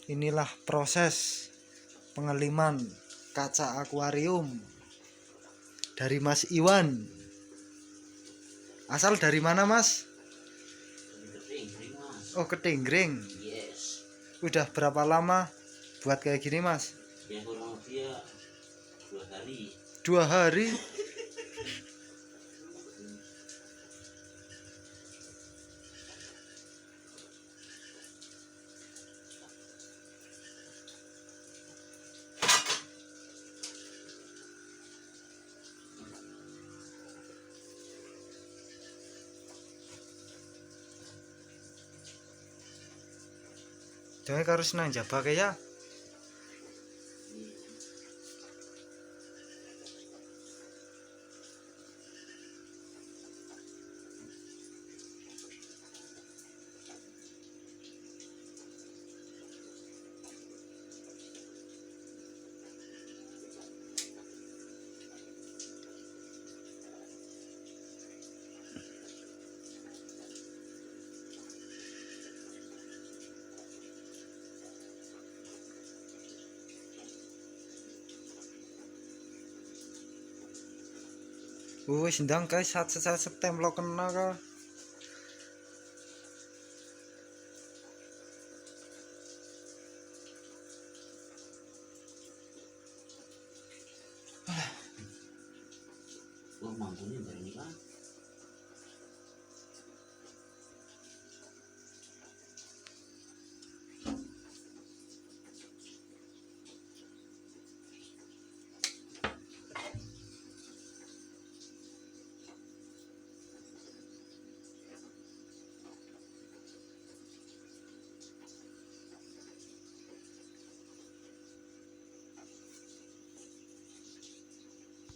Inilah proses pengeliman kaca akuarium dari Mas Iwan. Asal dari mana, Mas? Ketinggring, Mas. Oh, Ketinggring. Yes. Udah berapa lama buat kayak gini, Mas? Ya kurang lebih ya 2 hari. 2 hari. Jangan harus nang jabake ya. Wis ndang guys, sat templok kena ka. Oh, mantunya dari ini kan.